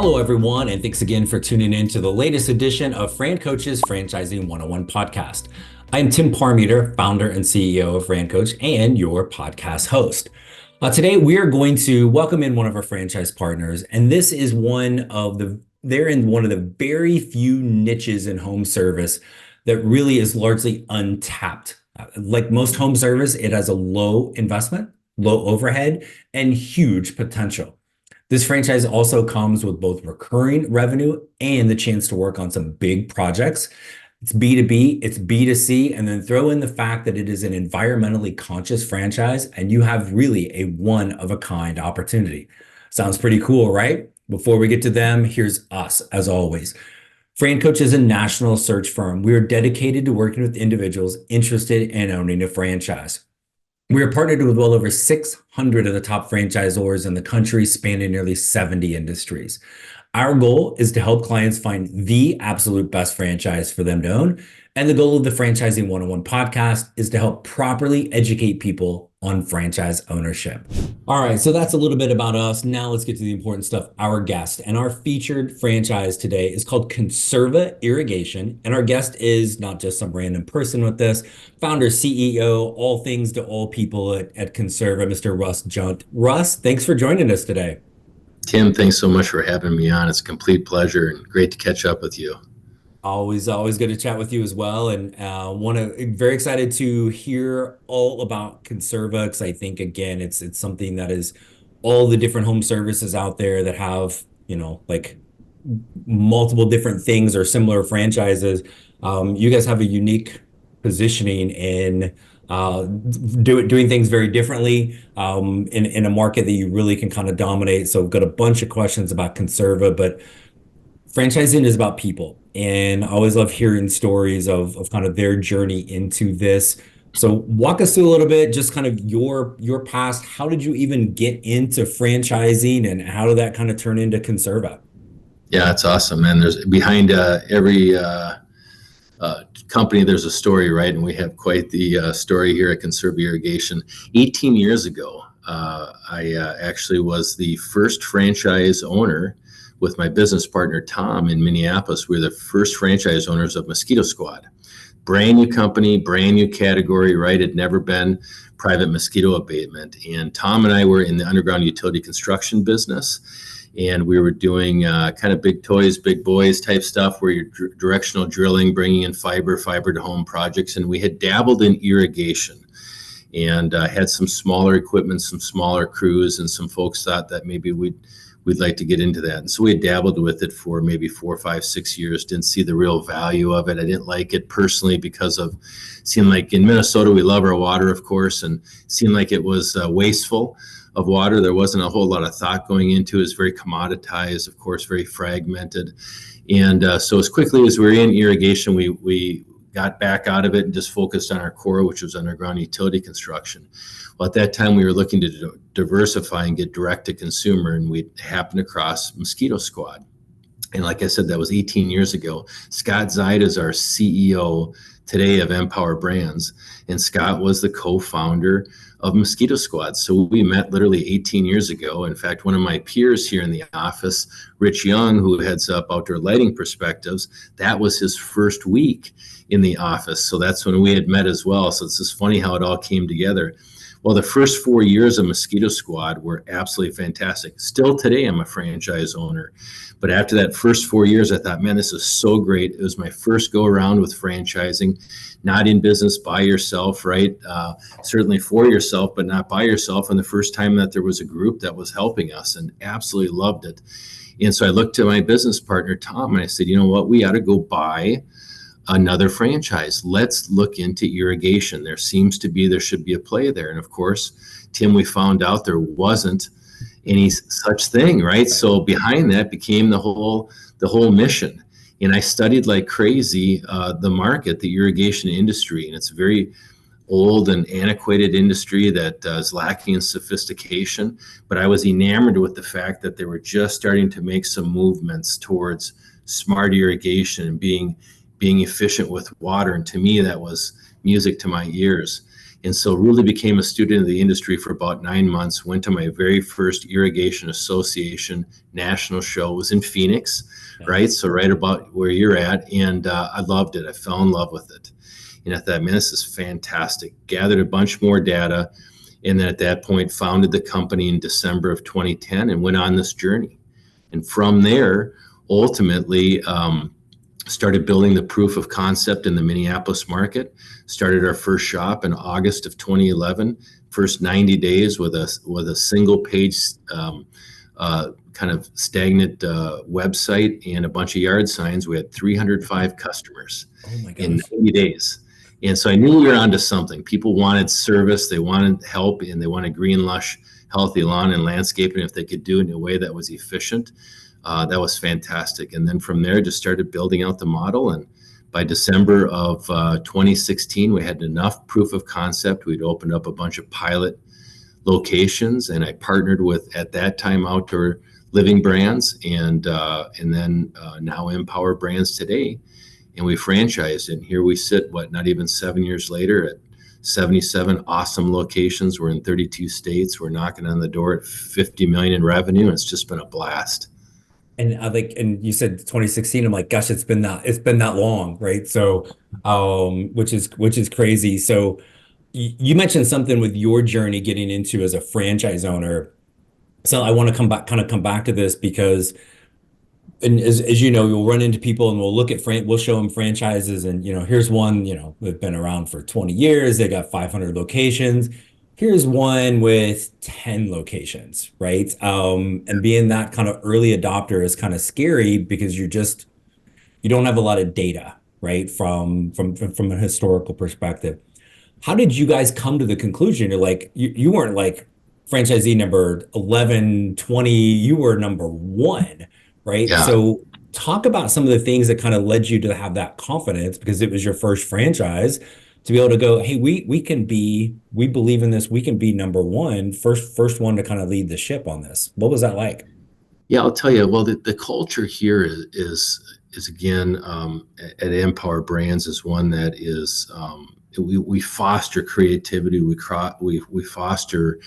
Hello, everyone, and thanks again for tuning in to the latest edition of FranCoach's Franchising 101 podcast. I am Tim Parmeter, founder and CEO of FranCoach and your podcast host. Today, we are going to welcome in one of our franchise partners, and this is they're in one of the very few niches in home service that really is largely untapped. Like most home service, it has a low investment, low overhead, and huge potential. This franchise also comes with both recurring revenue and the chance to work on some big projects. It's B2B, it's B2C, and then throw in the fact that it is an environmentally conscious franchise and you have really a one-of-a-kind opportunity. Sounds pretty cool, right? Before we get to them, here's us, as always. FranCoach is a national search firm. We are dedicated to working with individuals interested in owning a franchise. We are partnered with well over 600 of the top franchisors in the country, spanning nearly 70 industries. Our goal is to help clients find the absolute best franchise for them to own. And the goal of the Franchising 101 podcast is to help properly educate people on franchise ownership. All right, so that's a little bit about us. Now let's get to the important stuff. Our guest and our featured franchise today is called Conserva Irrigation. And our guest is not just some random person with this, founder, CEO, all things to all people at Conserva, Mr. Russ Jundt. Russ, thanks for joining us today. Tim, thanks so much for having me on. It's a complete pleasure and great to catch up with you. Always good to chat with you as well, and very excited to hear all about Conserva, because I think again it's something that is all the different home services out there that have like multiple different things or similar franchises. You guys have a unique positioning in doing things very differently in a market that you really can kind of dominate. So I've got a bunch of questions about Conserva, but franchising is about people, and I always love hearing stories of kind of their journey into this. So walk us through a little bit, just kind of your past. How did you even get into franchising, and how did that kind of turn into Conserva? Yeah, it's awesome, man. There's behind every company, there's a story, right? And we have quite the story here at Conserva Irrigation. 18 years ago, I actually was the first franchise owner with my business partner, Tom, in Minneapolis. We were the first franchise owners of Mosquito Squad. Brand new company, brand new category, right? It had never been private mosquito abatement. And Tom and I were in the underground utility construction business. And we were doing kind of big toys, big boys type stuff where you're directional drilling, bringing in fiber to home projects. And we had dabbled in irrigation and had some smaller equipment, some smaller crews, and some folks thought that maybe we'd like to get into that. And so we had dabbled with it for maybe 4, 5, 6 years, didn't see the real value of it. I didn't like it personally because of seemed like in Minnesota, we love our water, of course, and seemed like it was wasteful of water. There wasn't a whole lot of thought going into it. It was very commoditized, of course, very fragmented. And so as quickly as we were in irrigation, we got back out of it and just focused on our core, which was underground utility construction. Well, at that time, we were looking to diversify and get direct to consumer, and we happened across Mosquito Squad. And like I said, that was 18 years ago. Scott Zeid is our CEO today of Empower Brands, and Scott was the co-founder of Mosquito Squad. So we met literally 18 years ago. In fact, one of my peers here in the office, Rich Young, who heads up Outdoor Lighting Perspectives, that was his first week in the office. So that's when we had met as well. So it's just funny how it all came together. Well, the first 4 years of Mosquito Squad were absolutely fantastic. Still today, I'm a franchise owner. But after that first 4 years, I thought, man, this is so great. It was my first go around with franchising, not in business by yourself, right? Certainly for yourself, but not by yourself. And the first time that there was a group that was helping us, and absolutely loved it. And so I looked to my business partner, Tom, and I said, you know what, we ought to go buy another franchise. Let's look into irrigation. There should be a play there. And of course, Tim, we found out there wasn't any such thing, right? So behind that became the whole mission. And I studied like crazy the market, the irrigation industry, and it's a very old and antiquated industry that is lacking in sophistication. But I was enamored with the fact that they were just starting to make some movements towards smart irrigation and being efficient with water. And to me, that was music to my ears. And so really became a student of the industry for about 9 months, went to my very first Irrigation Association national show. It was in Phoenix, Yeah. right? So right about where you're at. And I loved it. I fell in love with it. And I thought, man, this is fantastic. Gathered a bunch more data. And then at that point, founded the company in December of 2010 and went on this journey. And from there, ultimately, started building the proof of concept in the Minneapolis market, started our first shop in August of 2011, first 90 days with a single page kind of stagnant website and a bunch of yard signs. We had 305 customers in 90 days. And so I knew we were onto something. People wanted service, they wanted help, and they wanted green, lush, healthy lawn and landscaping. If they could do it in a way that was efficient, that was fantastic. And then from there, just started building out the model. And by December of 2016, we had enough proof of concept. We'd opened up a bunch of pilot locations, and I partnered with, at that time, Outdoor Living Brands, and then now Empower Brands today. And we franchised, and here we sit, not even 7 years later, at 77 awesome locations. We're in 32 states. We're knocking on the door at 50 million in revenue. And it's just been a blast. And and you said 2016. I'm like, gosh, it's been that long, right? So, which is crazy. So, you mentioned something with your journey getting into as a franchise owner. So I want to come back to this because, and as you know, you'll run into people and we'll show them franchises, and here's one, they've been around for 20 years, they got 500 locations. Here's one with 10 locations, right? And being that kind of early adopter is kind of scary because you don't have a lot of data, right? From a historical perspective. How did you guys come to the conclusion? You're like, you weren't like franchisee number 11, 20, you were number one, right? Yeah. So talk about some of the things that kind of led you to have that confidence, because it was your first franchise, to be able to go, hey, we believe in this, we can be number one, first one to kind of lead the ship on this. What was that like? Yeah, I'll tell you. Well, the culture here is again, at Empower Brands, is one that is, we foster creativity, we foster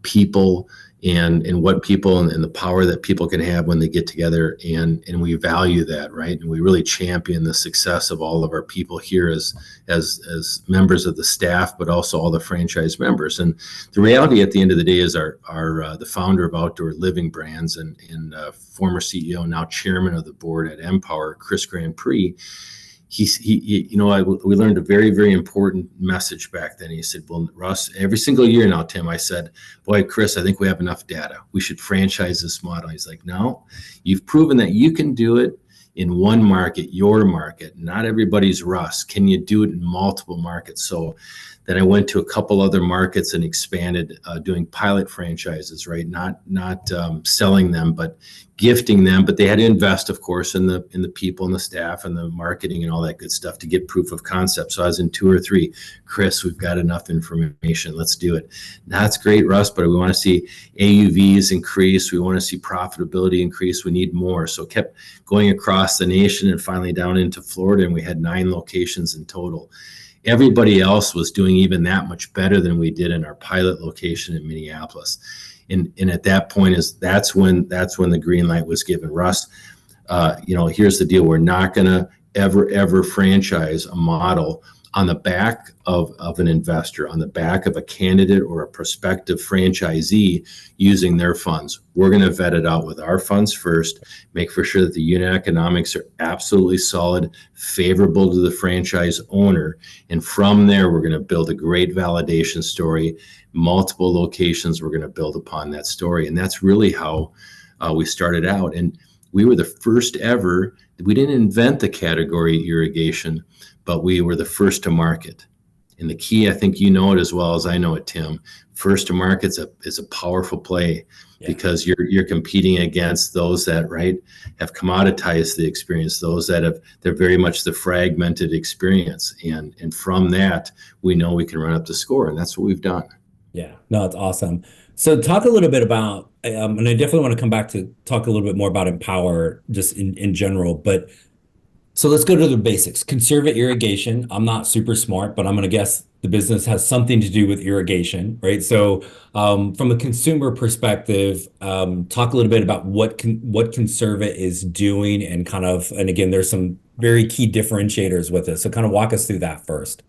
people and what people and the power that people can have when they get together, and we value that, right? And we really champion the success of all of our people here as members of the staff, but also all the franchise members. And the reality at the end of the day is our the founder of Outdoor Living Brands and former CEO, now chairman of the board at Empower, Chris Grand Prix. We learned a very, very important message back then. He said, well, Russ, every single year now, Tim, I said, boy, Chris, I think we have enough data. We should franchise this model. He's like, no, you've proven that you can do it in one market, your market. Not everybody's Russ. Can you do it in multiple markets? So then I went to a couple other markets and expanded, doing pilot franchises, right? Not selling them, but gifting them. But they had to invest, of course, in the people and the staff and the marketing and all that good stuff to get proof of concept. So I was in 2 or 3. Chris, we've got enough information. Let's do it. That's great, Russ, but we want to see AUVs increase. We want to see profitability increase. We need more. So kept going across the nation and finally down into Florida, and we had 9 locations in total. Everybody else was doing even that much better than we did in our pilot location in Minneapolis. And at that point that's when the green light was given. Russ, here's the deal. We're not going to ever franchise a model on the back of an investor, on the back of a candidate or a prospective franchisee using their funds. We're going to vet it out with our funds first, make for sure that the unit economics are absolutely solid, favorable to the franchise owner. And from there, we're going to build a great validation story, multiple locations. We're going to build upon that story. And that's really how we started out. And we were the first ever. We didn't invent the category irrigation, but we were the first to market. And the key, I think you know it as well as I know it, Tim, first to market is a powerful play. Yeah. Because you're competing against those that, right, have commoditized the experience, those that they're very much the fragmented experience. And from that, we know we can run up the score, and that's what we've done. Yeah, no, it's awesome. So talk a little bit about, and I definitely want to come back to talk a little bit more about Empower just in general, but So let's go to the basics. Conserva Irrigation. I'm not super smart, but I'm going to guess the business has something to do with irrigation, right? So, from a consumer perspective, talk a little bit about what Conserva is doing, and and again, there's some very key differentiators with it. So, kind of walk us through that first.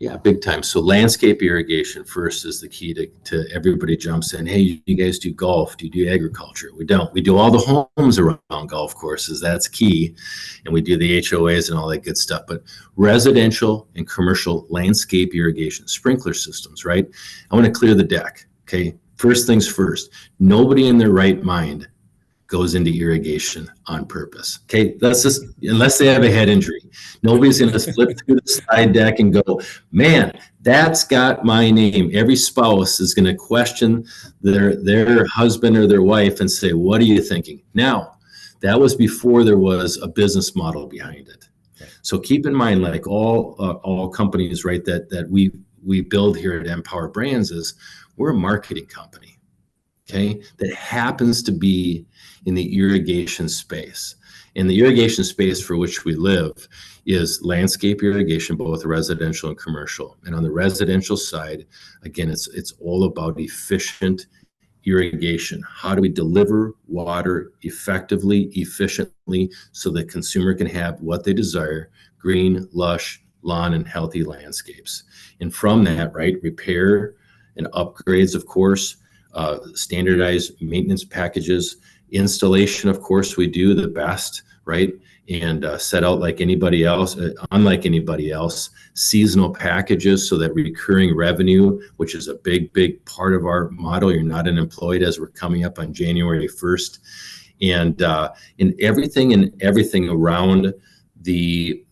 Yeah, big time. So landscape irrigation first is the key to everybody jumps in. Hey, you guys do golf? Do you do agriculture? We don't. We do all the homes around golf courses. That's key. And we do the HOAs and all that good stuff. But residential and commercial landscape irrigation, sprinkler systems, right? I want to clear the deck. Okay. First things first, nobody in their right mind goes into irrigation on purpose. Okay, that's just, unless they have a head injury. Nobody's going to flip through the slide deck and go, man, that's got my name. Every spouse is going to question their husband or their wife and say, what are you thinking? Now, that was before there was a business model behind it. So keep in mind, like all companies, right, that we build here at Empower Brands, is we're a marketing company, okay, that happens to be in the irrigation space. And the irrigation space for which we live is landscape irrigation, both residential and commercial. And on the residential side, again, it's all about efficient irrigation. How do we deliver water effectively, efficiently, so the consumer can have what they desire: green, lush lawn and healthy landscapes. And from that, right, repair and upgrades, of course, standardized maintenance packages, installation, of course, we do the best, right? And set out like anybody else, unlike anybody else, seasonal packages, so that recurring revenue, which is a big part of our model. You're not unemployed as we're coming up on January 1st. And in everything around the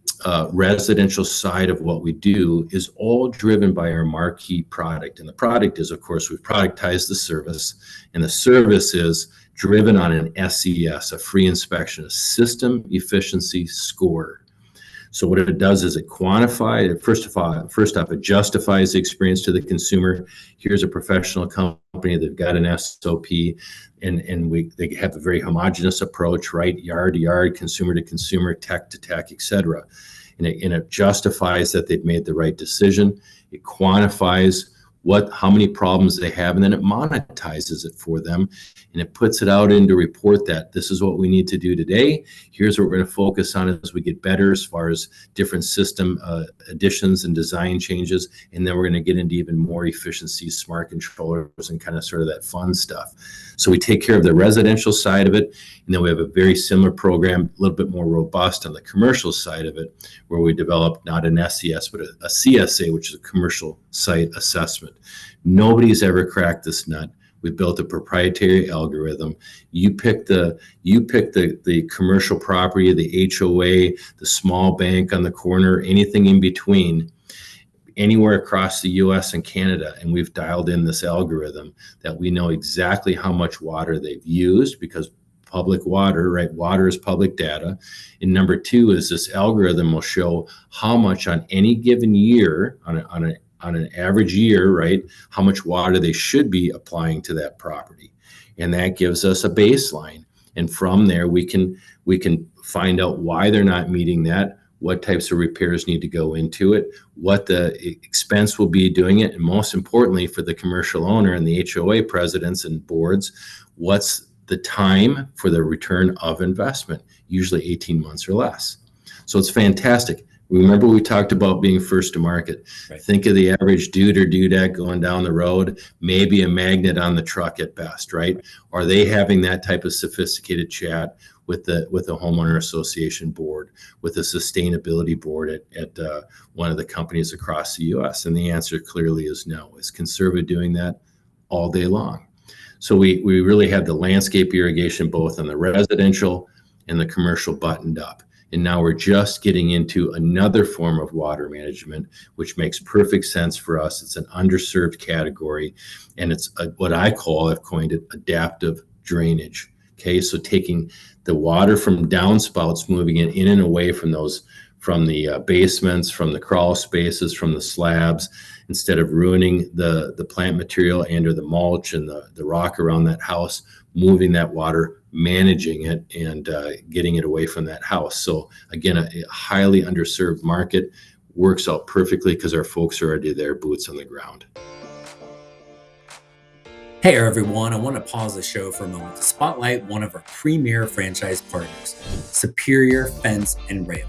residential side of what we do is all driven by our marquee product. And the product is, of course, we've productized the service, and the service is driven on an SES, a free inspection, a system efficiency score. So what it does is it quantifies, first off, it justifies the experience to the consumer. Here's a professional company, they've got an SOP, and they have a very homogeneous approach, right? Yard to yard, consumer to consumer, tech to tech, et cetera. And it justifies that they've made the right decision. It quantifies how many problems they have, and then it monetizes it for them, and it puts it out into report that this is what we need to do today. Here's what we're going to focus on as we get better as far as different system additions and design changes, and then we're going to get into even more efficiency, smart controllers, and kind of sort of that fun stuff. So we take care of the residential side of it, and then we have a very similar program, a little bit more robust on the commercial side of it, where we develop not an SES but a CSA, which is a commercial site assessment. Nobody's ever cracked this nut. We built a proprietary algorithm. You pick the commercial property, the HOA, the small bank on the corner, anything in between, anywhere across the US and Canada, and we've dialed in this algorithm that we know exactly how much water they've used, because public water, right? Water is public data. And number two is this algorithm will show how much on any given year, on an average year, right, how much water they should be applying to that property. And that gives us a baseline. And from there, we can find out why they're not meeting that, what types of repairs need to go into it, what the expense will be doing it, and most importantly for the commercial owner and the HOA presidents and boards, what's the time for the return of investment, usually 18 months or less. So it's fantastic. Remember, we talked about being first to market. Right. Think of the average dude or dudette going down the road, maybe a magnet on the truck at best, right? Are they having that type of sophisticated chat with the homeowner association board, with the sustainability board at one of the companies across the U.S.? And the answer clearly is no. Is Conserva doing that all day long? So we really have the landscape irrigation both on the residential and the commercial buttoned up. And now we're just getting into another form of water management, which makes perfect sense for us. It's an underserved category, and it's what I've coined it, adaptive drainage. Okay, so taking the water from downspouts, moving it in and away from the basements, from the crawl spaces, from the slabs, instead of ruining the plant material and or the mulch and the rock around that house, moving that water, managing it, and getting it away from that house. So again, a highly underserved market, works out perfectly because our folks are already there, boots on the ground. Hey everyone, I want to pause the show for a moment to spotlight one of our premier franchise partners, Superior Fence and Rail.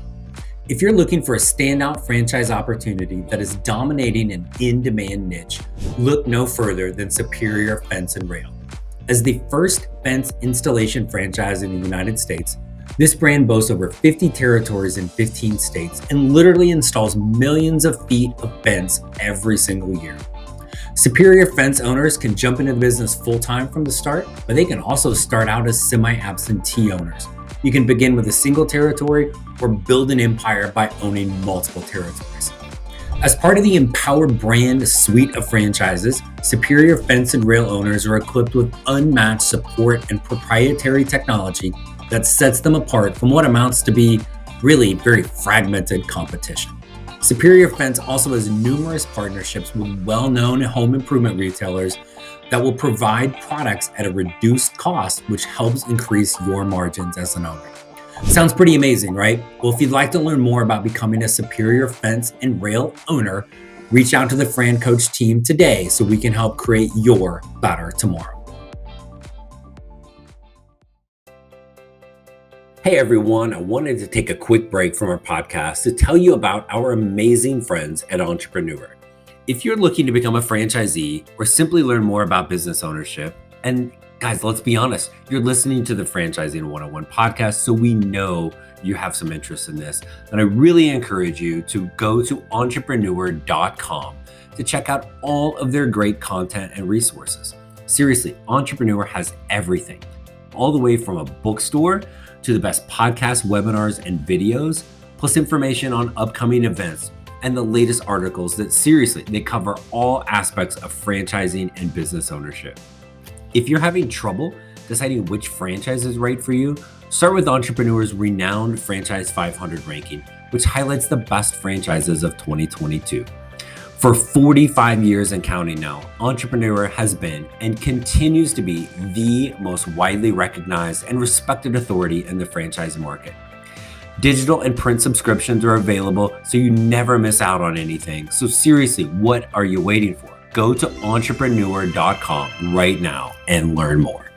If you're looking for a standout franchise opportunity that is dominating an in-demand niche, look no further than Superior Fence and Rail. As the first fence installation franchise in the United States, this brand boasts over 50 territories in 15 states and literally installs millions of feet of fence every single year. Superior Fence owners can jump into the business full-time from the start, but they can also start out as semi-absentee owners. You can begin with a single territory or build an empire by owning multiple territories. As part of the Empowered brand suite of franchises, Superior Fence and Rail owners are equipped with unmatched support and proprietary technology that sets them apart from what amounts to be really very fragmented competition. Superior Fence also has numerous partnerships with well-known home improvement retailers that will provide products at a reduced cost, which helps increase your margins as an owner. Sounds pretty amazing, right? Well, if you'd like to learn more about becoming a Superior Fence and Rail owner, reach out to the FranCoach team today so we can help create your better tomorrow. Hey everyone, I wanted to take a quick break from our podcast to tell you about our amazing friends at Entrepreneur. If you're looking to become a franchisee or simply learn more about business ownership, and guys, let's be honest, you're listening to the Franchising 101 podcast, so we know you have some interest in this. And I really encourage you to go to entrepreneur.com to check out all of their great content and resources. Seriously, Entrepreneur has everything, all the way from a bookstore to the best podcasts, webinars, and videos, plus information on upcoming events and the latest articles that seriously, they cover all aspects of franchising and business ownership. If you're having trouble deciding which franchise is right for you, start with Entrepreneur's renowned Franchise 500 ranking, which highlights the best franchises of 2022. For 45 years and counting now, Entrepreneur has been and continues to be the most widely recognized and respected authority in the franchise market. Digital and print subscriptions are available, so you never miss out on anything. So seriously, what are you waiting for? Go to entrepreneur.com right now and learn more.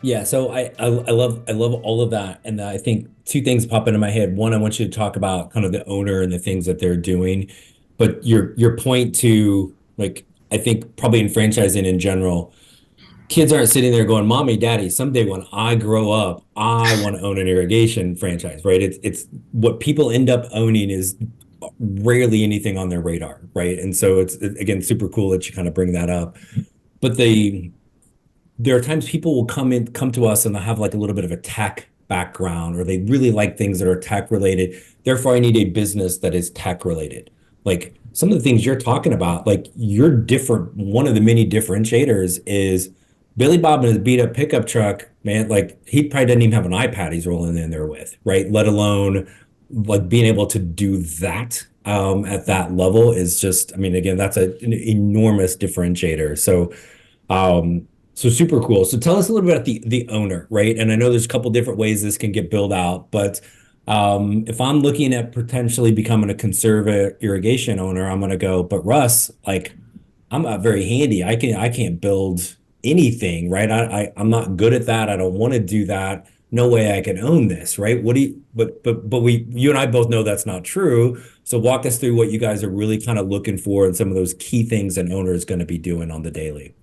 Yeah, so I love all of that, and I think two things pop into my head. One, I want you to talk about kind of the owner and the things that they're doing, but your point to, like, I think probably in franchising in general, kids aren't sitting there going, "Mommy, Daddy, someday when I grow up, I want to own an irrigation franchise," right? It's what people end up owning is rarely anything on their radar, right? And so it's again super cool that you kind of bring that up, but there are times people will come to us and they'll have like a little bit of a tech background, or they really like things that are tech related. Therefore, I need a business that is tech related. Like some of the things you're talking about, like you're different. One of the many differentiators is Billy Bob in his beat up pickup truck, man. Like he probably doesn't even have an iPad he's rolling in there with, right? Let alone like being able to do that at that level is just, I mean, again, that's an enormous differentiator. So super cool. So tell us a little bit about the owner, right? And I know there's a couple different ways this can get built out, but if I'm looking at potentially becoming a Conserva Irrigation owner, I'm gonna go, but Russ, like I'm not very handy. I can't build anything, right? I'm not good at that. I don't want to do that. No way I can own this, right? But you and I both know that's not true. So walk us through what you guys are really kind of looking for and some of those key things an owner is going to be doing on the daily.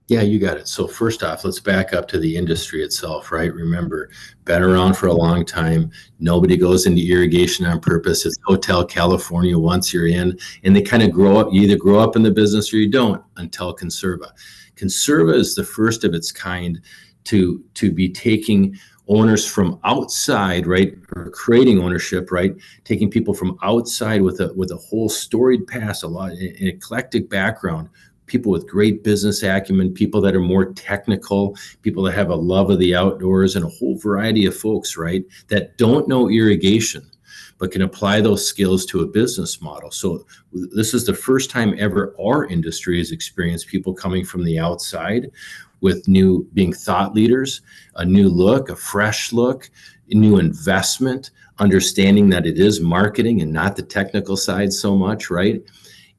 Yeah, you got it. So first off, let's back up to the industry itself, right? Remember, been around for a long time. Nobody goes into irrigation on purpose. It's Hotel California once you're in, and they kind of grow up. You either grow up in the business or you don't until Conserva. Conserva is the first of its kind to be taking owners from outside, right, or creating ownership, right, taking people from outside with a whole storied past, an eclectic background, people with great business acumen, people that are more technical, people that have a love of the outdoors, and a whole variety of folks, right, that don't know irrigation, but can apply those skills to a business model. So this is the first time ever our industry has experienced people coming from the outside with being thought leaders, a new look, a fresh look, a new investment, understanding that it is marketing and not the technical side so much, right?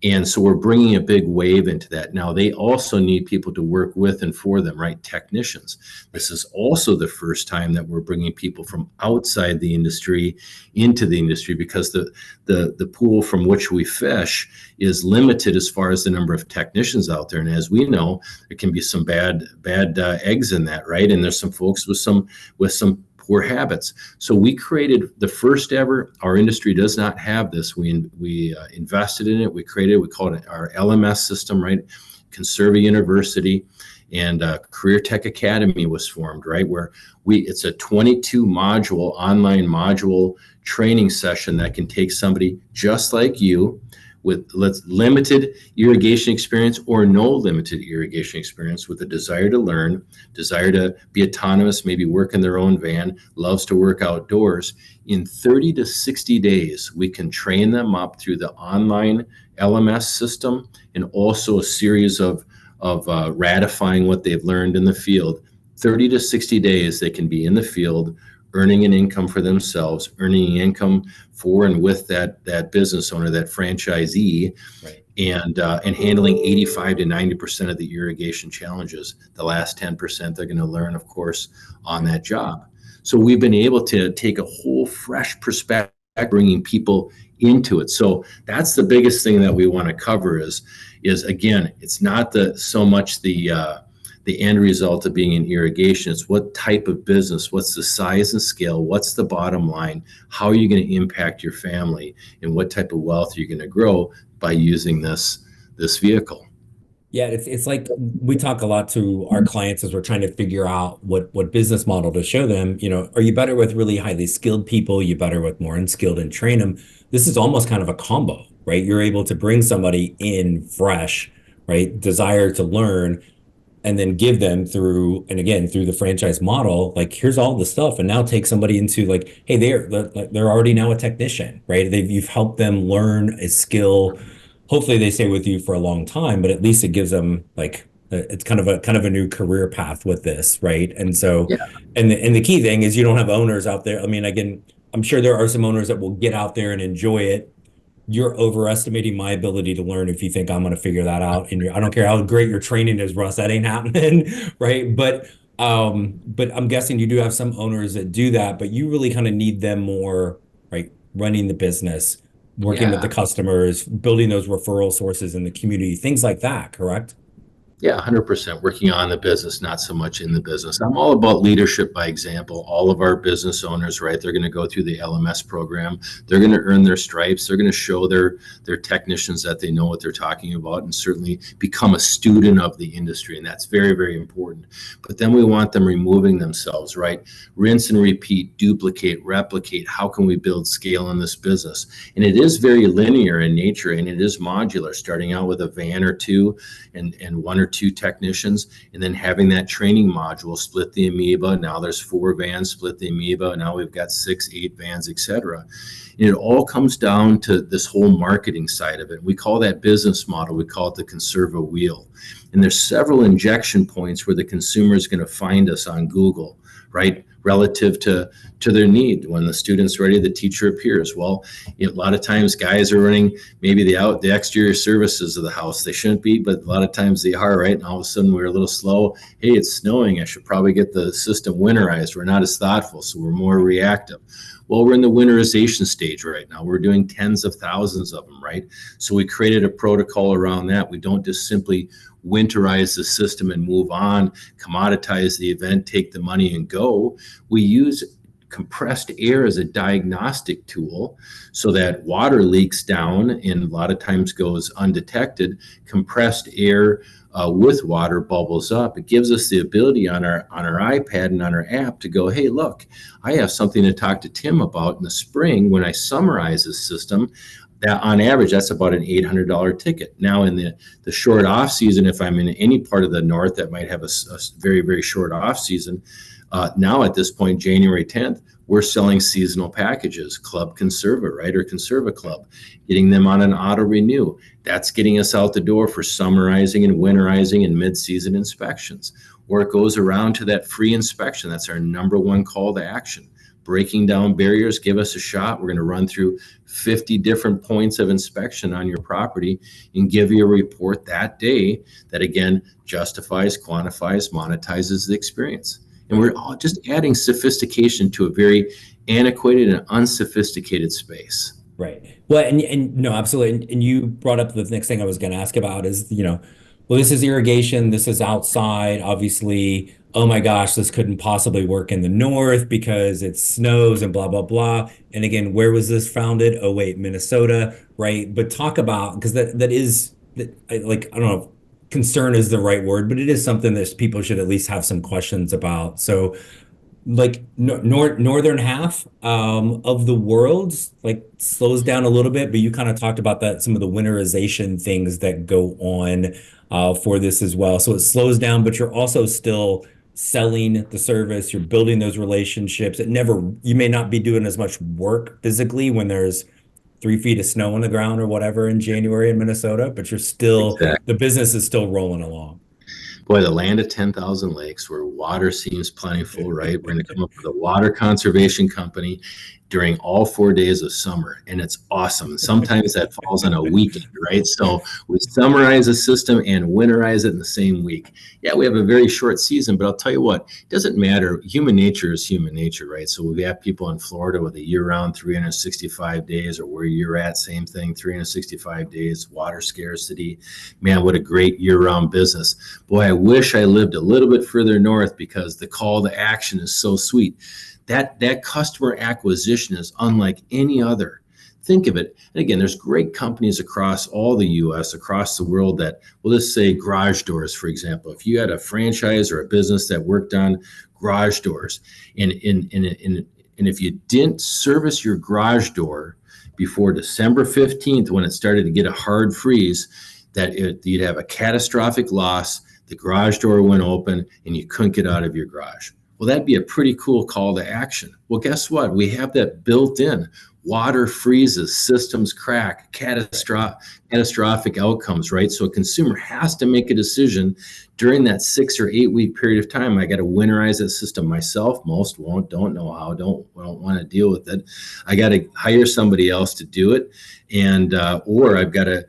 And so we're bringing a big wave into that. Now, they also need people to work with and for them, right? Technicians. This is also the first time that we're bringing people from outside the industry into the industry, because the pool from which we fish is limited as far as the number of technicians out there. And as we know, there can be some bad eggs in that, right? And there's some folks with some poor habits. So we created the first ever, our industry does not have this. We invested in it. We called it our LMS system, right? Conserva University, and Career Tech Academy was formed, right? Where it's a 22 module, online module training session that can take somebody just like you with limited irrigation experience or no limited irrigation experience, with a desire to learn, desire to be autonomous, maybe work in their own van, loves to work outdoors. In 30 to 60 days, we can train them up through the online LMS system, and also a series of ratifying what they've learned in the field. 30 to 60 days, they can be in the field, earning an income for themselves, earning income for and with that business owner, that franchisee, right, and handling 85 to 90% of the irrigation challenges. The last 10% they're going to learn, of course, on that job. So we've been able to take a whole fresh perspective, bringing people into it. So that's the biggest thing that we want to cover is again, it's not so much the end result of being in irrigation. It's what type of business, what's the size and scale, what's the bottom line, how are you going to impact your family, and what type of wealth you're going to grow by using this vehicle. Yeah, it's like we talk a lot to our clients as we're trying to figure out what business model to show them. Are you better with really highly skilled people? You better with more unskilled and train them? This is almost kind of a combo, right? You're able to bring somebody in fresh, right? Desire to learn, and then give them through the franchise model, like, here's all the stuff, and now take somebody into, like, hey, they're already now a technician, right? You've helped them learn a skill. Hopefully they stay with you for a long time, but at least it gives them, like, it's kind of a new career path with this, right? And so, yeah. And the key thing is you don't have owners out there. I mean, again, I'm sure there are some owners that will get out there and enjoy it. You're overestimating my ability to learn if you think I'm going to figure that out. And I don't care how great your training is, Russ, that ain't happening, right? But I'm guessing you do have some owners that do that, but you really kind of need them more, right? Running the business, working with the customers, building those referral sources in the community, things like that, correct? Yeah, 100%. Working on the business, not so much in the business. I'm all about leadership by example. All of our business owners, right, they're going to go through the LMS program. They're going to earn their stripes. They're going to show their technicians that they know what they're talking about, and certainly become a student of the industry. And that's very, very important. But then we want them removing themselves, right? Rinse and repeat, duplicate, replicate. How can we build scale in this business? And it is very linear in nature, and it is modular, starting out with a van or two and one or two technicians, and then having that training module, split the amoeba. Now there's 4 vans, split the amoeba. Now we've got 6, 8 vans, etc. And it all comes down to this whole marketing side of it. We call that business model. We call it the Conserva wheel. And there's several injection points where the consumer is going to find us on Google, right? Relative to their need. When the student's ready, the teacher appears. Well, a lot of times guys are running maybe the exterior services of the house. They shouldn't be, but a lot of times they are, right? And all of a sudden we're a little slow. Hey, it's snowing. I should probably get the system winterized. We're not as thoughtful, so we're more reactive. Well, we're in the winterization stage right now. We're doing tens of thousands of them, right? So we created a protocol around that. We don't just simply winterize the system and move on, commoditize the event, take the money and go. We use compressed air as a diagnostic tool so that water leaks down and a lot of times goes undetected. Compressed air with water bubbles up. It gives us the ability on our iPad and on our app to go, hey, look, I have something to talk to Tim about in the spring when I summarize this system. That on average, that's about an $800 ticket. Now in the short off season, if I'm in any part of the north that might have a very, very short off season, now at this point, January 10th, we're selling seasonal packages, Club Conserva, right? Or Conserva Club, getting them on an auto renew. That's getting us out the door for summarizing and winterizing and mid-season inspections. Or it goes around to that free inspection. That's our number one call to action. Breaking down barriers, give us a shot. We're going to run through 50 different points of inspection on your property and give you a report that day that, again, justifies, quantifies, monetizes the experience. And we're all just adding sophistication to a very antiquated and unsophisticated space. Right. Well, and no, absolutely. And you brought up the next thing I was going to ask about is, well, this is irrigation, this is outside, obviously. Oh my gosh, this couldn't possibly work in the north because it snows and blah, blah, blah. And again, where was this founded? Oh, wait, Minnesota, right? But talk about, because that is, like, I don't know if concern is the right word, but it is something that people should at least have some questions about. So, like northern half of the world like slows down a little bit, but you kind of talked about that, some of the winterization things that go on for this as well. So it slows down, but you're also still selling the service, you're building those relationships. You may not be doing as much work physically when there's 3 feet of snow on the ground or whatever in January in Minnesota, but Exactly. the business is still rolling along. Boy, the land of 10,000 lakes where water seems plentiful, right? We're going to come up with a water conservation company during all 4 days of summer, and it's awesome. Sometimes that falls on a weekend, right? So we summarize a system and winterize it in the same week. Yeah, we have a very short season, but I'll tell you what, it doesn't matter. Human nature is human nature, right? So we have people in Florida with a year-round 365 days, or where you're at, same thing, 365 days, water scarcity. Man, what a great year-round business. Boy, I wish I lived a little bit further north because the call to action is so sweet. That customer acquisition is unlike any other. Think of it. And again, there's great companies across all the US, across the world that, well, let's say garage doors, for example. If you had a franchise or a business that worked on garage doors, and if you didn't service your garage door before December 15th, when it started to get a hard freeze, you'd have a catastrophic loss. The garage door went open and you couldn't get out of your garage. Well, that'd be a pretty cool call to action. Well, guess what? We have that built in. Water freezes, systems crack, catastrophic outcomes, right? So a consumer has to make a decision during that 6 or 8 week period of time. I got to winterize that system myself. Most don't know how, don't want to deal with it. I got to hire somebody else to do it. And, or I'm going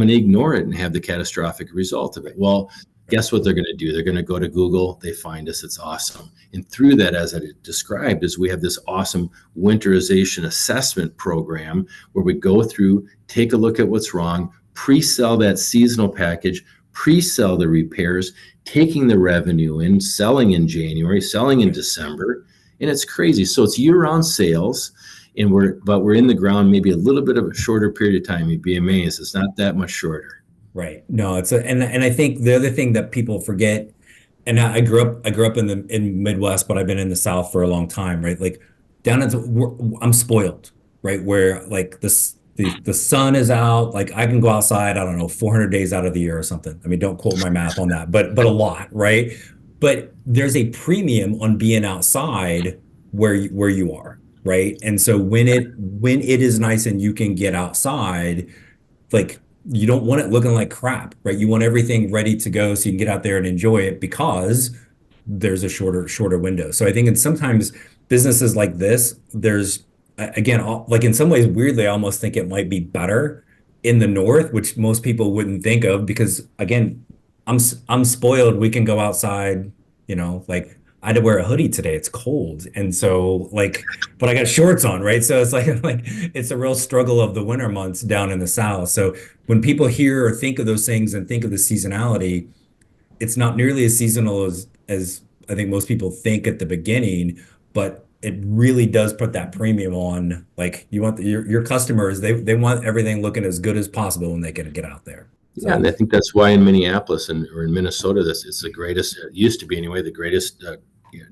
to ignore it and have the catastrophic result of it. Well, guess what they're going to do? They're going to go to Google. They find us. It's awesome. And through that, as I described, is we have this awesome winterization assessment program where we go through, take a look at what's wrong, pre-sell that seasonal package, pre-sell the repairs, taking the revenue in, selling in January, selling in December. And it's crazy. So it's year-round sales. And we're in the ground maybe a little bit of a shorter period of time. You'd be amazed. It's not that much shorter. Right. No, and I think the other thing that people forget, and I grew up in Midwest, but I've been in the South for a long time, right? Like I'm spoiled, right? Where like the sun is out, like I can go outside, I don't know, 400 days out of the year or something. I mean, don't quote my math on that, but a lot, right? But there's a premium on being outside where you are, right? And so when it is nice and you can get outside, like you don't want it looking like crap, right? You want everything ready to go so you can get out there and enjoy it because there's a shorter window. So I think in sometimes businesses like this, there's again, like in some ways, weirdly, I almost think it might be better in the north, which most people wouldn't think of because again, I'm spoiled. We can go outside, like I had to wear a hoodie today. It's cold. And so like, but I got shorts on, right? So it's like it's a real struggle of the winter months down in the South. So when people hear or think of those things and think of the seasonality, it's not nearly as seasonal as I think most people think at the beginning, but it really does put that premium on, like you want your customers, they want everything looking as good as possible when they can get out there. So, yeah, and I think that's why in Minneapolis or in Minnesota, it's the greatest, it used to be anyway, the greatest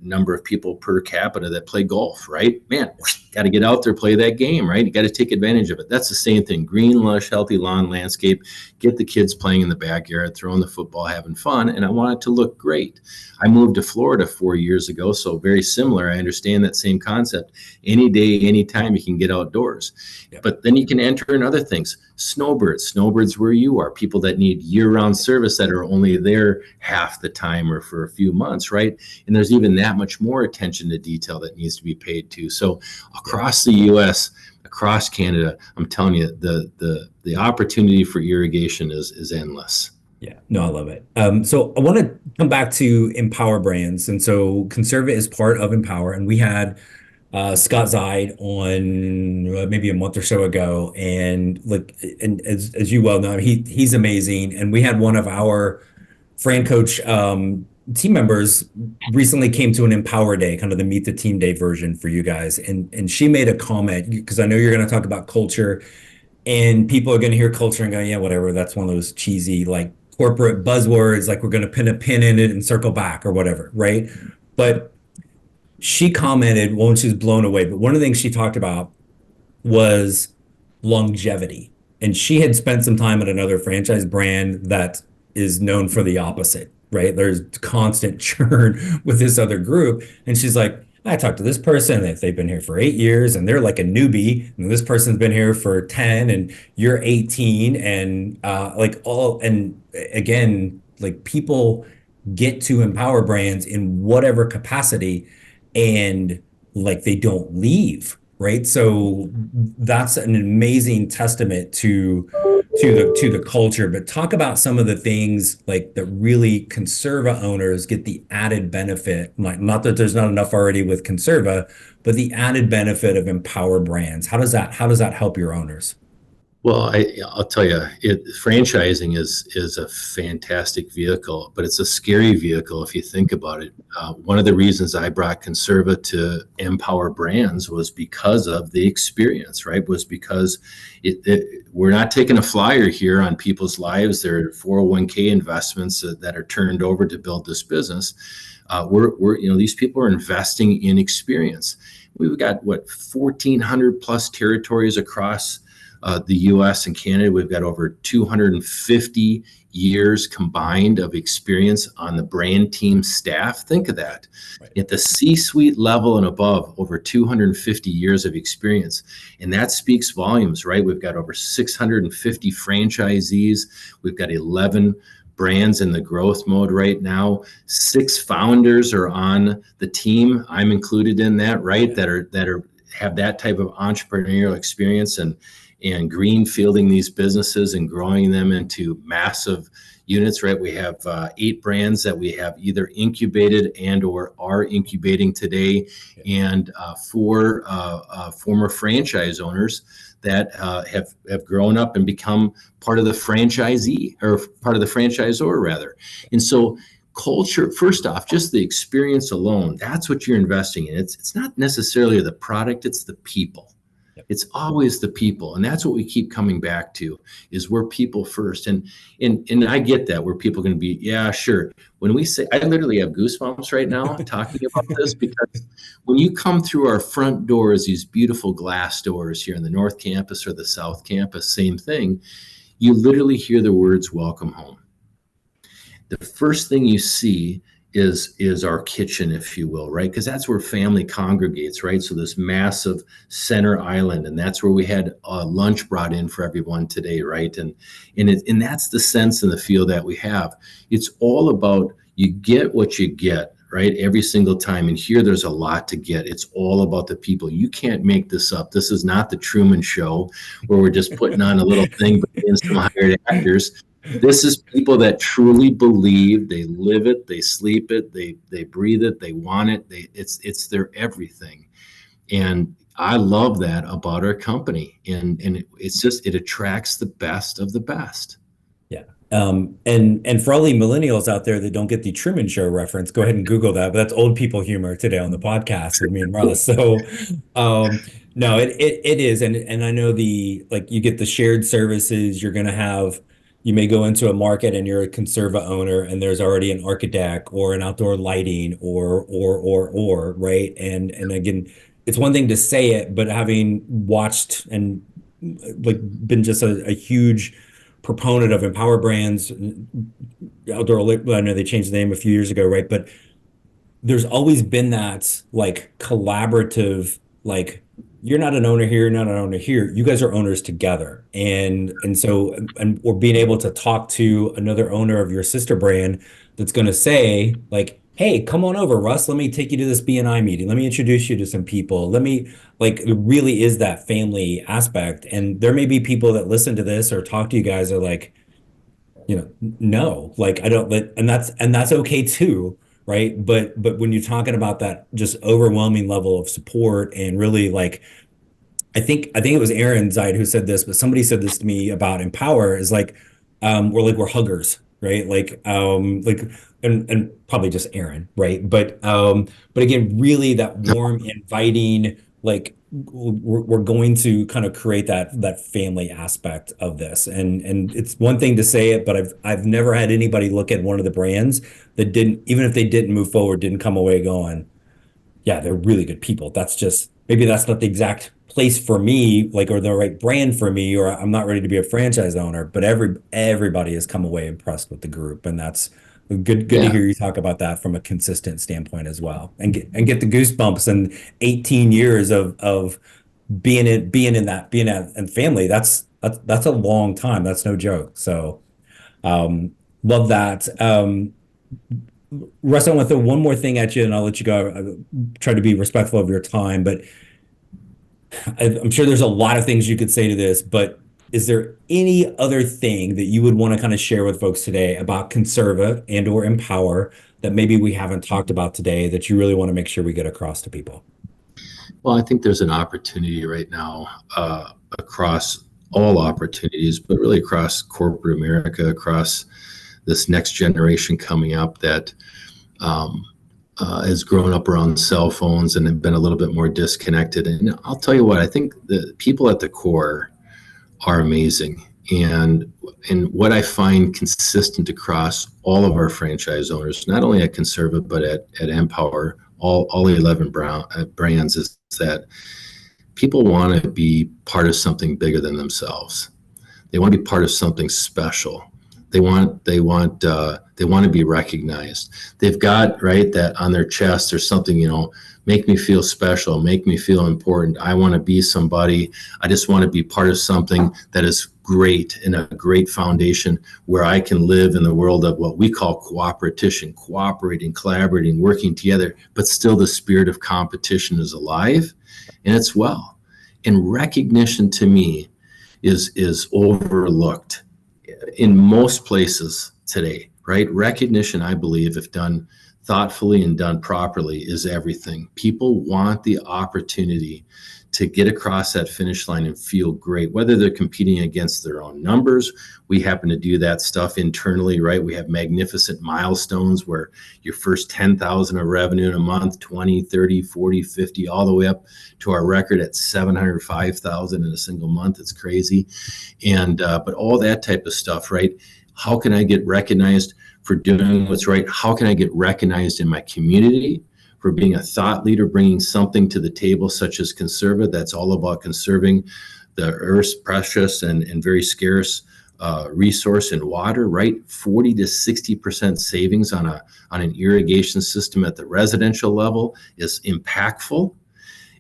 number of people per capita that play golf, right? Man, got to get out there, play that game, right? You got to take advantage of it. That's the same thing. Green, lush, healthy lawn landscape, get the kids playing in the backyard, throwing the football, having fun. And I want it to look great. I moved to Florida 4 years ago, so very similar. I understand that same concept. Any day, anytime you can get outdoors. Yep. But then you can enter in other things. Snowbirds where you are, people that need year-round service that are only there half the time or for a few months, right? And there's even that much more attention to detail that needs to be paid to. So across the U.S., across Canada, I'm telling you, the opportunity for irrigation is endless. Yeah, no, I love it. So I want to come back to Empower Brands. And so Conserva is part of Empower, and we had Scott Zide on maybe a month or so ago. And as you well know, he's amazing. And we had one of our FranCoach team members recently came to an Empower Day, kind of the Meet the Team Day version for you guys. And she made a comment, because I know you're going to talk about culture, and people are going to hear culture and go, yeah, whatever. That's one of those cheesy, like, corporate buzzwords, like we're going to pin a pin in it and circle back or whatever, right? But she commented, well, she was blown away, but one of the things she talked about was longevity. And she had spent some time at another franchise brand that is known for the opposite, right? There's constant churn with this other group. And she's like, I talked to this person, if they've been here for 8 years and they're like a newbie, and this person's been here for 10 and you're 18, and and again, like, people get to Empower Brands in whatever capacity, and like, they don't leave, right? So that's an amazing testament to the culture. But talk about some of the things like that really Conserva owners get the added benefit, like, not that there's not enough already with Conserva, but the added benefit of Empower Brands. How does that help your owners? Well, I'll tell you, franchising is a fantastic vehicle, but it's a scary vehicle if you think about it. One of the reasons I brought Conserva to Empower Brands was because of the experience, right? Was because we're not taking a flyer here on people's lives. They're 401k investments that are turned over to build this business. These people are investing in experience. We've got 1,400 plus territories across the U.S. and Canada. We've got over 250 years combined of experience on the brand team staff. Think of that. Right. At the C-suite level and above, over 250 years of experience. And that speaks volumes, right? We've got over 650 franchisees. We've got 11 brands in the growth mode right now. 6 founders are on the team. I'm included in that, right? Yeah. That have that type of entrepreneurial experience and greenfielding these businesses and growing them into massive units, right? We have 8 brands that we have either incubated and or are incubating today, and 4 former franchise owners that have grown up and become part of the franchisee, or part of the franchisor rather. And so culture, first off, just the experience alone, that's what you're investing in. It's not necessarily the product, it's the people. It's always the people. And that's what we keep coming back to, is we're people first. And I get that, where people are going to be, yeah, sure. When we say, I literally have goosebumps right now talking about this, because when you come through our front doors, these beautiful glass doors here in the North Campus or the South Campus, same thing, you literally hear the words, welcome home. The first thing you see is our kitchen, if you will, right? Because that's where family congregates, right? So this massive center island, and that's where we had lunch brought in for everyone today, right? And that's the sense and the feel that we have. It's all about, you get what you get, right? Every single time. And here there's a lot to get. It's all about the people. You can't make this up. This is not the Truman Show where we're just putting on a little thing, but in some hired actors. This is people that truly believe, they live it, they sleep it, they breathe it, they want it. It's their everything. And I love that about our company. And it attracts the best of the best. Yeah. And for all the millennials out there that don't get the Truman Show reference, go ahead and Google that. But that's old people humor today on the podcast with me and Russ. So no, it is. And I know you get the shared services, you're going to have you may go into a market and you're a Conserva owner and there's already an architect or an outdoor lighting or right. And again, it's one thing to say it, but having watched and like been just a huge proponent of Empower Brands, outdoor, I know they changed the name a few years ago, right? But there's always been that like collaborative, like you're not an owner here, you're not an owner here. You guys are owners together. And so and or being able to talk to another owner of your sister brand that's gonna say, like, hey, come on over, Russ. Let me take you to this BNI meeting. Let me introduce you to some people. Let me like it really is that family aspect. And there may be people that listen to this or talk to you guys are like, no, like I don't let, and that's okay too, right? But when you're talking about that just overwhelming level of support and really like I think it was Aaron Zaid who said this, but somebody said this to me about Empower is like we're huggers, right? Like and probably just Aaron, right? But again, really that warm, inviting, like we're going to kind of create that family aspect of this. And it's one thing to say it, but I've never had anybody look at one of the brands that didn't, even if they didn't move forward, didn't come away going, yeah, they're really good people. That's just maybe that's not the exact place for me, like or the right brand for me, or I'm not ready to be a franchise owner. But everybody has come away impressed with the group, and that's good to Yeah. hear you talk about that from a consistent standpoint as well, and get the goosebumps and 18 years of being in family. That's a long time. That's no joke. So love that. Russ, I want to throw one more thing at you, and I'll let you go. I try to be respectful of your time, but I'm sure there's a lot of things you could say to this. But is there any other thing that you would want to kind of share with folks today about Conserva and or Empower that maybe we haven't talked about today that you really want to make sure we get across to people? Well, I think there's an opportunity right now across all opportunities, but really across corporate America, across this next generation coming up that has grown up around cell phones and have been a little bit more disconnected. And I'll tell you what, I think the people at the core are amazing. And what I find consistent across all of our franchise owners, not only at Conserva, but at Empower, all the 11 brands, is that people want to be part of something bigger than themselves. They want to be part of something special. They want to be recognized. They've got right that on their chest or something, make me feel special, make me feel important. I want to be somebody. I just want to be part of something that is great and a great foundation where I can live in the world of what we call cooperation, cooperating, collaborating, working together, but still the spirit of competition is alive and it's well. And recognition to me is overlooked in most places today, right? Recognition, I believe, if done thoughtfully and done properly, is everything. People want the opportunity to get across that finish line and feel great, whether they're competing against their own numbers. We happen to do that stuff internally, right? We have magnificent milestones where your first 10,000 of revenue in a month, 20, 30, 40, 50, all the way up to our record at 705,000 in a single month. It's crazy. And, but all that type of stuff, right? How can I get recognized for doing what's right? How can I get recognized in my community for being a thought leader, bringing something to the table, such as Conserva, that's all about conserving the Earth's precious and very scarce resource in water, right? 40 to 60% savings on an irrigation system at the residential level is impactful.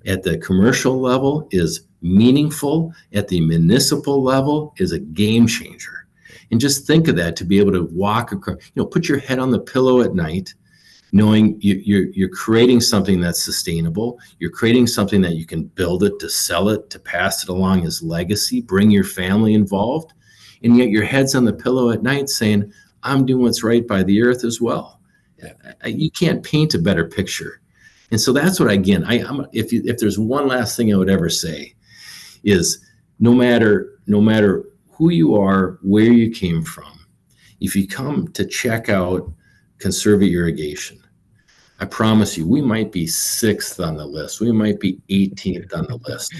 At the commercial level is meaningful. At the municipal level is a game changer. And just think of that, to be able to walk across, put your head on the pillow at night, knowing you're creating something that's sustainable. You're creating something that you can build it, to sell it, to pass it along as legacy, bring your family involved. And yet your head's on the pillow at night saying, I'm doing what's right by the earth as well. You can't paint a better picture. And so that's what, again, if there's one last thing I would ever say is no matter who you are, where you came from, if you come to check out Conserva Irrigation, I promise you, we might be 6th on the list. We might be 18th on the list.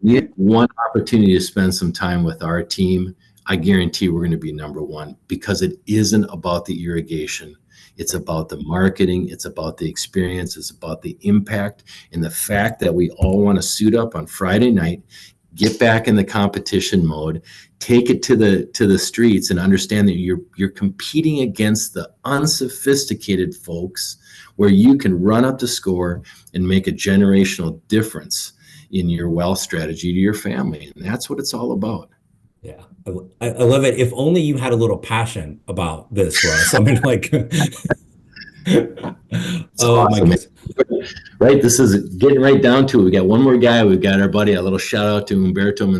You have one opportunity to spend some time with our team, I guarantee we're going to be number one, because it isn't about the irrigation. It's about the marketing. It's about the experience. It's about the impact, and the fact that we all want to suit up on Friday night, get back in the competition mode, take it to the streets, and understand that you're competing against the unsophisticated folks, where you can run up the score and make a generational difference in your wealth strategy to your family. And that's what it's all about. Yeah, I love it. If only you had a little passion about this, Russ. I mean, like, It's oh my awesome. goodness. Right, this is getting right down to it. We got one more guy. We've got our buddy, a little shout out to Umberto and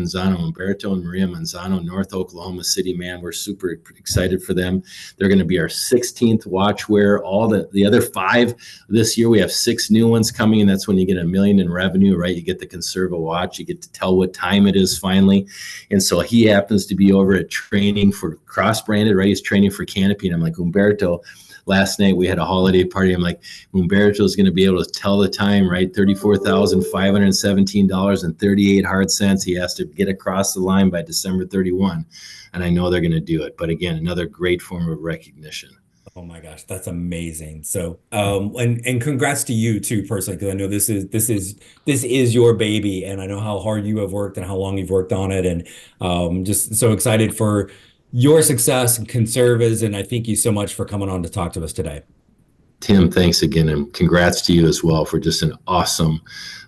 Maria Manzano, North Oklahoma City, man. We're super excited for them. They're going to be our 16th watchware. All the other 5 this year, we have 6 new ones coming, and that's when you get $1 million in revenue, right? You get the Conserva watch. You get to tell what time it is finally. And so he happens to be over at training for cross-branded, right? He's training for Canopy. And I'm like, Umberto, last night we had a holiday party. I'm like, Umberto is going to be able to tell the time, right? $34,517.38 hard cents. He has to get across the line by December 31. And I know they're going to do it. But again, another great form of recognition. Oh my gosh, that's amazing. So, and congrats to you too, personally, because I know this is your baby, and I know how hard you have worked and how long you've worked on it, and just so excited for your success and Conserva's. And I thank you so much for coming on to talk to us today. Tim, thanks again, and congrats to you as well for just an awesome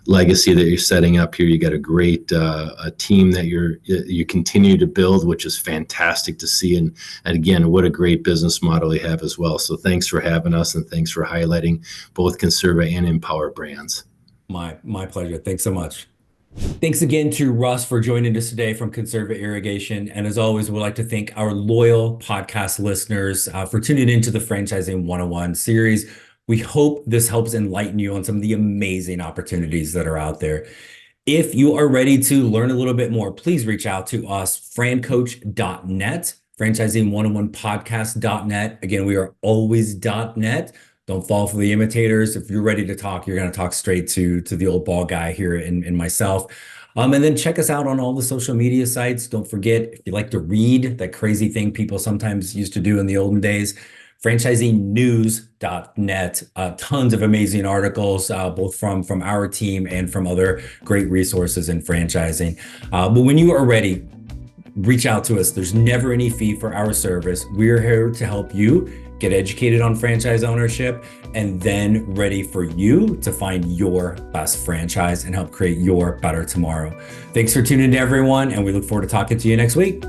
legacy that you're setting up here. You got a great a team that you continue to build, which is fantastic to see. And again, what a great business model you have as well. So thanks for having us, and thanks for highlighting both Conserva and Empower brands. My pleasure. Thanks so much. Thanks again to Russ for joining us today from Conserva Irrigation. And as always, we'd like to thank our loyal podcast listeners for tuning into the Franchising 101 series. We hope this helps enlighten you on some of the amazing opportunities that are out there. If you are ready to learn a little bit more, please reach out to us, FranCoach.net, Franchising101podcast.net. Again, we are always .net. Don't fall for the imitators. If you're ready to talk, you're going to talk straight to the old ball guy here in myself. And then check us out on all the social media sites. Don't forget, if you like to read, that crazy thing people sometimes used to do in the olden days, franchisingnews.net. Tons of amazing articles, both from our team and from other great resources in franchising. But when you are ready, reach out to us. There's never any fee for our service. We're here to help you get educated on franchise ownership, and then ready for you to find your best franchise and help create your better tomorrow. Thanks for tuning in, everyone, and we look forward to talking to you next week.